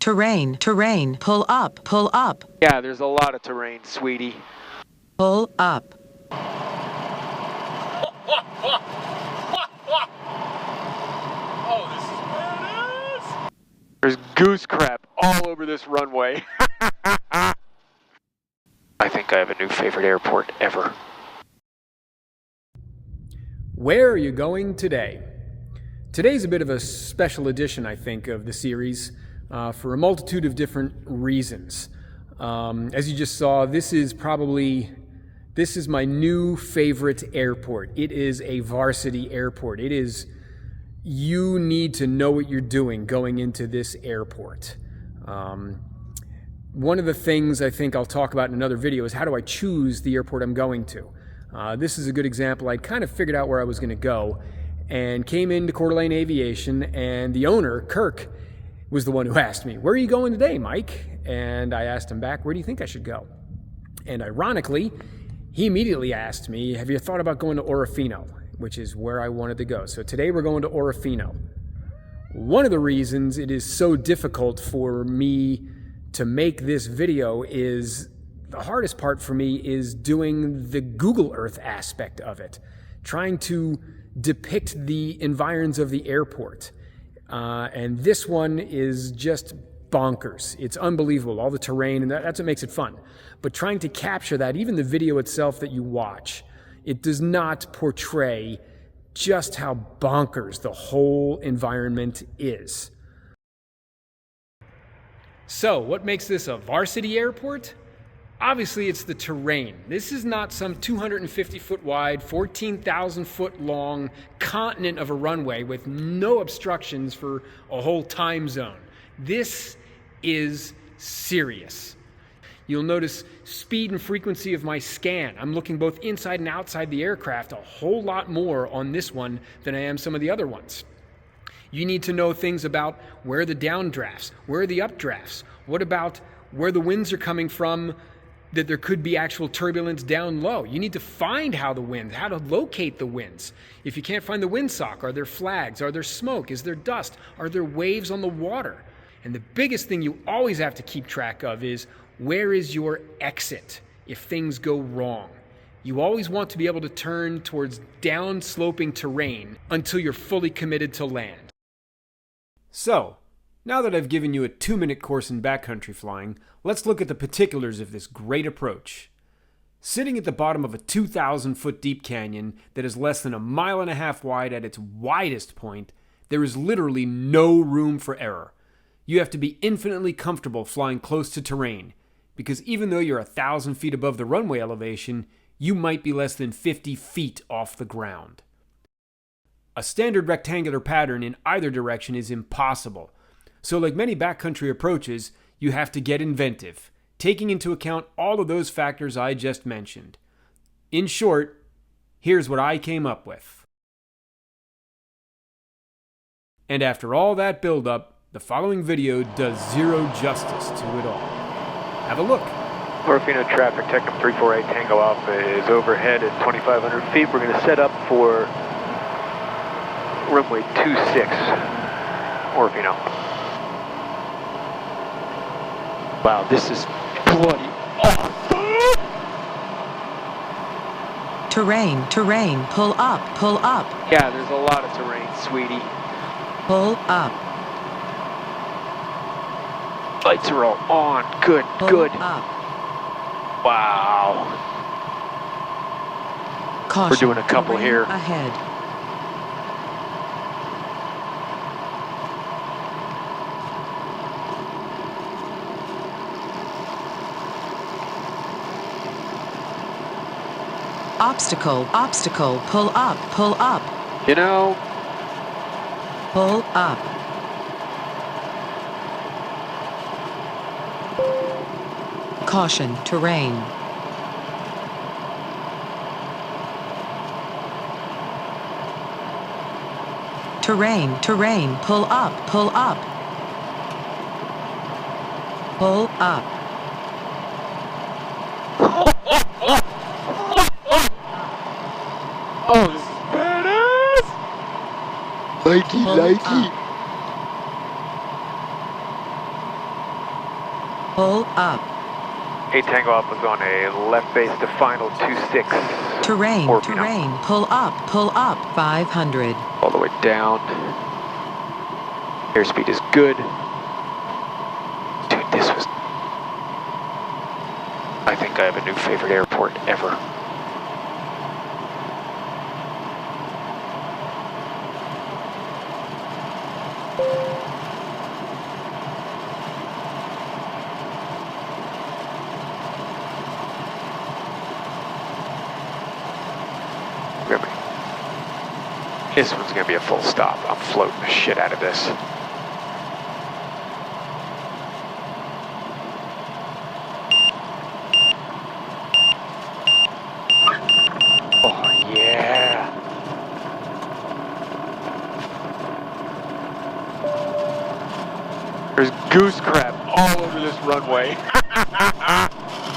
terrain, terrain, pull up, pull up. Yeah, there's a lot of terrain, sweetie. Pull up. Oh, this is badass! There's goose crap all over this runway. I think I have a new favorite airport ever. Where are you going today? Today's a bit of a special edition, I think, of the series for a multitude of different reasons. As you just saw, this is my new favorite airport. It is a varsity airport. You need to know what you're doing going into this airport. One of the things I think I'll talk about in another video is how do I choose the airport I'm going to. This is a good example. I kind of figured out where I was going to go and came into Coeur d'Alene Aviation, and the owner, Kirk, was the one who asked me, "Where are you going today, Mike?" And I asked him back, "Where do you think I should go?" And ironically, he immediately asked me, "Have you thought about going to Orofino?" Which is where I wanted to go. So today we're going to Orofino. One of the reasons it is so difficult for me to make this video is the hardest part for me is doing the Google Earth aspect of it, trying to depict the environs of the airport. And this one is just bonkers. It's unbelievable, all the terrain, and that's what makes it fun. But trying to capture that, even the video itself that you watch, it does not portray just how bonkers the whole environment is. So, what makes this a varsity airport? Obviously, it's the terrain. This is not some 250-foot wide, 14,000-foot long continent of a runway with no obstructions for a whole time zone. This is serious. You'll notice speed and frequency of my scan. I'm looking both inside and outside the aircraft a whole lot more on this one than I am some of the other ones. You need to know things about where are the downdrafts, where are the updrafts, what about where the winds are coming from, that there could be actual turbulence down low. You need to find how to locate the winds. If you can't find the windsock, are there flags? Are there smoke? Is there dust? Are there waves on the water? And the biggest thing you always have to keep track of is where is your exit if things go wrong. You always want to be able to turn towards down-sloping terrain until you're fully committed to land. So, now that I've given you a 2-minute course in backcountry flying, let's look at the particulars of this great approach. Sitting at the bottom of a 2,000-foot deep canyon that is less than 1.5 miles wide at its widest point, there is literally no room for error. You have to be infinitely comfortable flying close to terrain, because even though you're 1,000 feet above the runway elevation, you might be less than 50 feet off the ground. A standard rectangular pattern in either direction is impossible. So like many backcountry approaches, you have to get inventive, taking into account all of those factors I just mentioned. In short, here's what I came up with. And after all that build-up, the following video does zero justice to it all. Have a look. Orofino traffic, Tecum 348 Tango Alpha is overhead at 2,500 feet. We're going to set up for runway 26, Orofino. Wow, this is bloody awesome! Terrain, terrain, pull up, pull up. Yeah, there's a lot of terrain, sweetie. Pull up. Lights are all on. Good, Pull good. up. Wow. Caution, We're doing a couple terrain here. Ahead. Obstacle, obstacle, pull up, pull up. You know, Pull up. Caution, terrain. Terrain, terrain, pull up, pull up. Pull up. oh, this is badass! Likey, Pull likey. up. Pull up. 8 Tango Alpha's on a left base to final 26. Terrain, Orofino. terrain. Pull up, 500. All the way down. Airspeed is good. Dude, this was... I think I have a new favorite airport ever. This one's gonna be a full stop. I'm floating the shit out of this. Oh yeah. There's goose crap all over this runway.